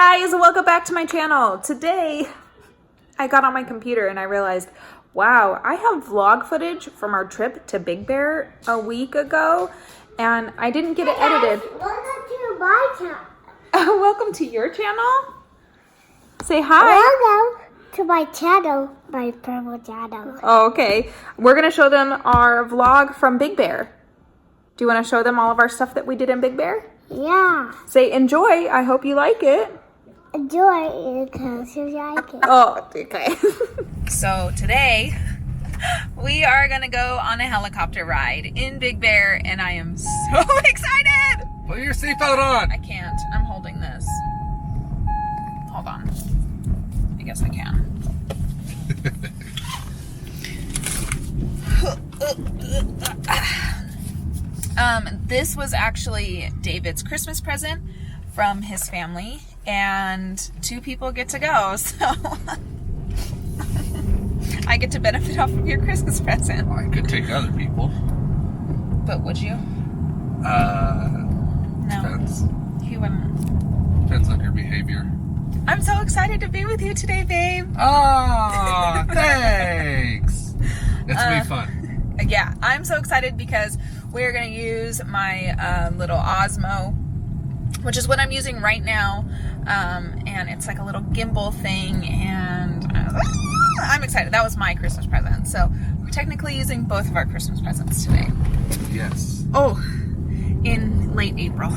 guys, welcome back to my channel. Today I got on my computer and I realized, wow, I have vlog footage from our trip to Big Bear a week ago and I didn't get it edited. Welcome to my channel. Welcome to your channel. Say hi. Welcome to my channel, my purple channel. Oh, okay. We're gonna show them our vlog from Big Bear. Do you want to show them all of our stuff that we did in Big Bear? Yeah. Say enjoy. I hope you like it. Enjoy it because you like it. Oh, okay. So today we are gonna go on a helicopter ride in Big Bear and I am so excited. Put your seatbelt on. I can't. I'm holding this. Hold on. I guess I can. This was actually David's Christmas present from his family, and 2 people get to go, so I get to benefit off of your Christmas present. I could take other people. But would you? No. Depends. He wouldn't. Depends on your behavior. I'm so excited to be with you today, babe. Oh, thanks. It's gonna be fun. Yeah, I'm so excited because we're going to use my little Osmo, which is what I'm using right now, and it's like a little gimbal thing, and I'm excited. That was my Christmas present, so we're technically using both of our Christmas presents today. Yes. Oh, in late April.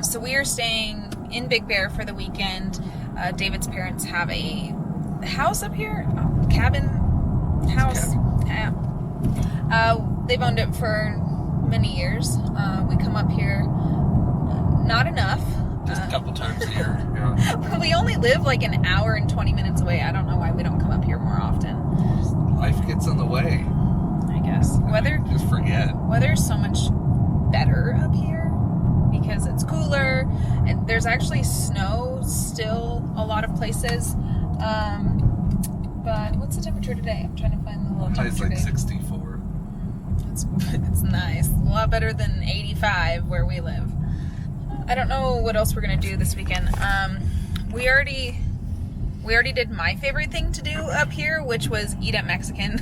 So we are staying in Big Bear for the weekend. David's parents have a house up here, cabin house. Yeah. They've owned it for many years. We come up here not enough. Just a couple times a year. Yeah. We only live like an hour and 20 minutes away. I don't know why we don't come up here more often. Life gets in the way. I guess. Just forget. Weather's so much better up here because it's cooler and there's actually snow still a lot of places. But what's the temperature today? I'm trying to find the little temperature. It's like today. 64. It's nice. A lot better than 85 where we live. I don't know what else we're gonna do this weekend. We already did my favorite thing to do up here, which was eat at Mexican.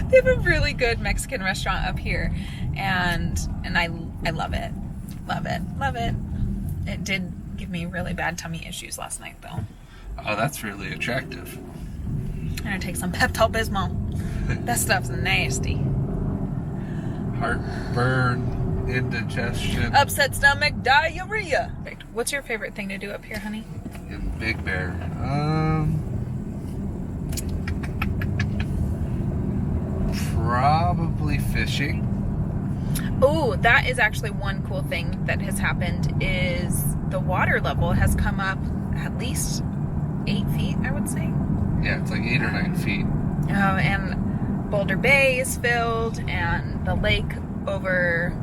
They have a really good Mexican restaurant up here, and I love it. Love it. It did give me really bad tummy issues last night though. Oh, that's really attractive. I'm gonna take some Pepto-Bismol. That stuff's nasty. Heartburn, indigestion. Upset stomach, diarrhea. What's your favorite thing to do up here, honey? In Big Bear. Probably fishing. Oh, that is actually one cool thing that has happened is the water level has come up at least 8 feet, I would say. Yeah, it's like 8 or 9 feet. Oh, and Boulder Bay is filled, and the lake over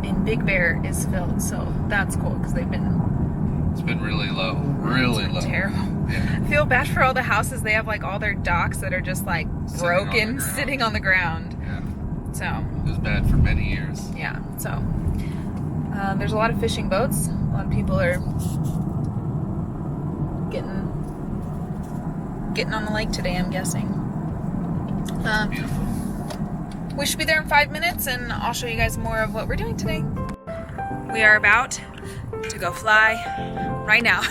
in Big Bear is filled. So that's cool because they've been. It's been really low, really low. Terrible. Yeah. I feel bad for all the houses. They have like all their docks that are just like broken, sitting on the ground. Yeah. So it was bad for many years. yeah. So there's a lot of fishing boats. A lot of people are getting on the lake today, I'm guessing. Beautiful. We should be there in 5 minutes and I'll show you guys more of what we're doing today. We are about to go fly right now.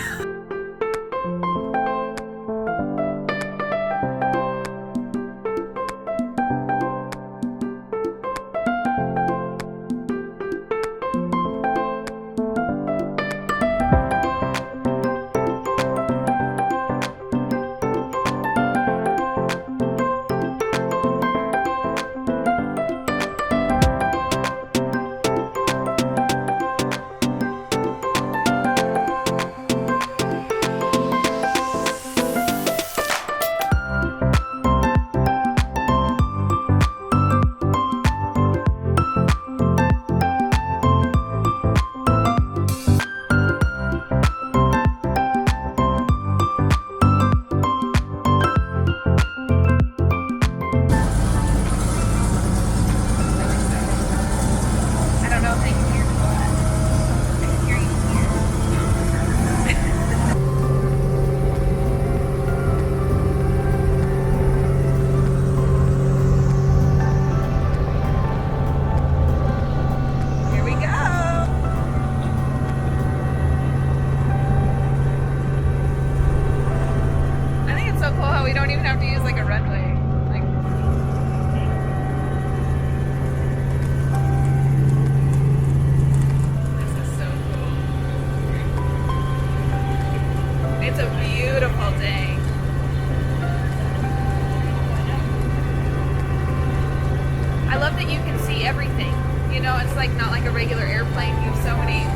like not like a regular airplane. You have so many.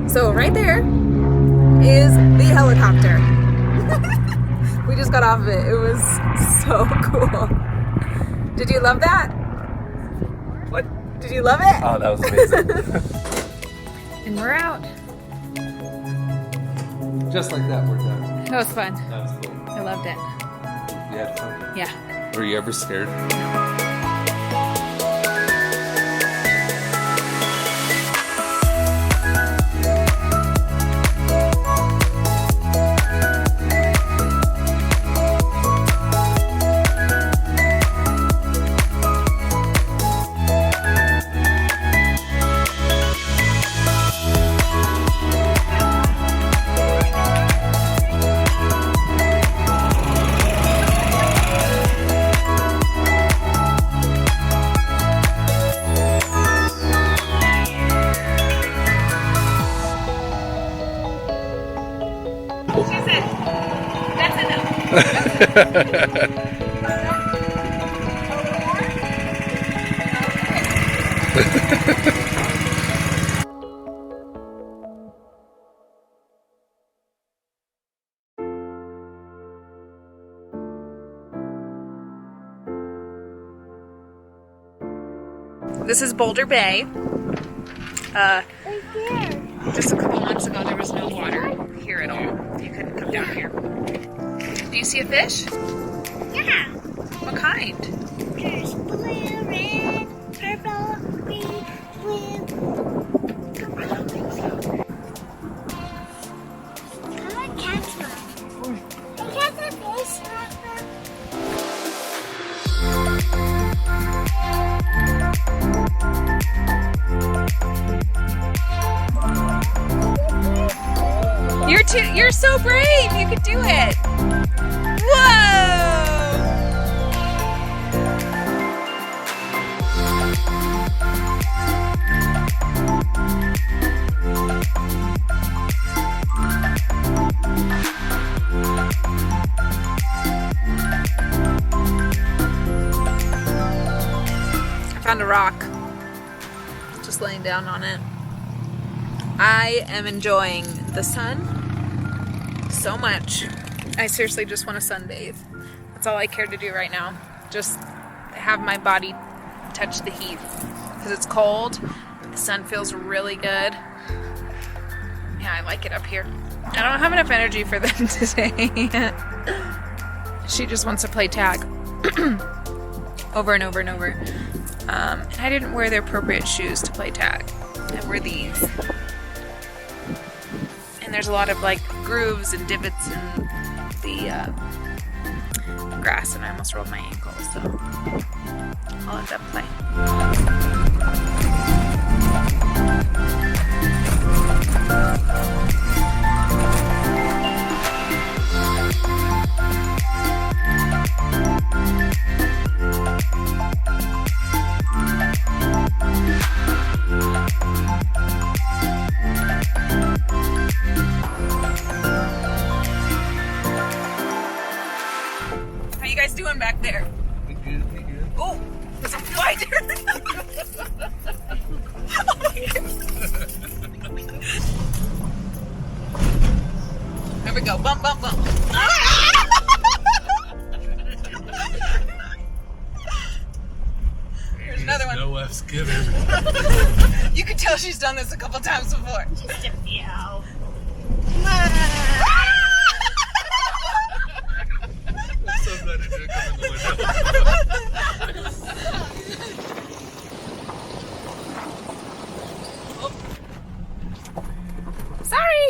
So right there is the helicopter. We just got off of it. It was so cool. Did you love that? What? Did you love it? Oh, that was amazing. And we're out. Just like that, we're done. That was fun. That was cool. I loved it. You had fun? Yeah. Were you ever scared? This is Boulder Bay. Right there. Just a couple months ago there was no water here at all. You couldn't come down here. Do you see a fish? Yeah. What kind? There's blue, red, purple, green, blue. I like catch one. Can catch a fish? You're so brave. You could do it. Found a rock. Just laying down on it. I am enjoying the sun so much. I seriously just want to sunbathe. That's all I care to do right now. Just have my body touch the heat because it's cold. The sun feels really good. Yeah, I like it up here. I don't have enough energy for them today. She just wants to play tag over and over and over. And I didn't wear the appropriate shoes to play tag. I wore these. And there's a lot of like grooves and divots in the grass, and I almost rolled my ankle, so I'll let them play. How you guys doing back there? We good, we good. Oh, there's a spider! Oh my goodness. There we go. Bump, bump, bump. Here's another one. No F's given. You can tell she's done this a couple times before. Just a few. So glad it didn't come in the window. Sorry!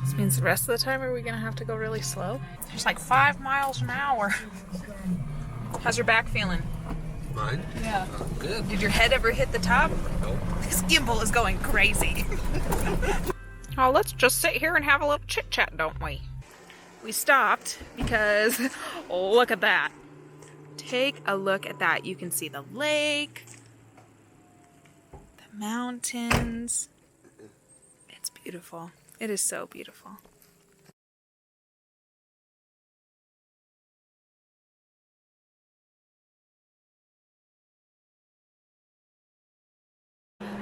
This means the rest of the time are we gonna have to go really slow? There's like 5 miles an hour. How's your back feeling? Mine? Yeah. Good. Did your head ever hit the top? Nope. This gimbal is going crazy. Oh, let's just sit here and have a little chit chat, don't we? We stopped because, look at that. Take a look at that. You can see the lake, the mountains. It's beautiful. It is so beautiful.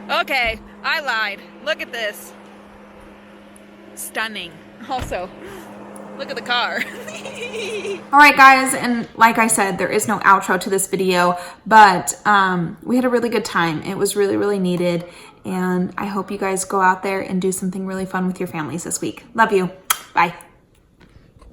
Okay, I lied. Look at this. Stunning. Also, look at the car. All right, guys, and like I said, there is no outro to this video, but we had a really good time. It was really, really needed, and I hope you guys go out there and do something really fun with your families this week. Love you. Bye.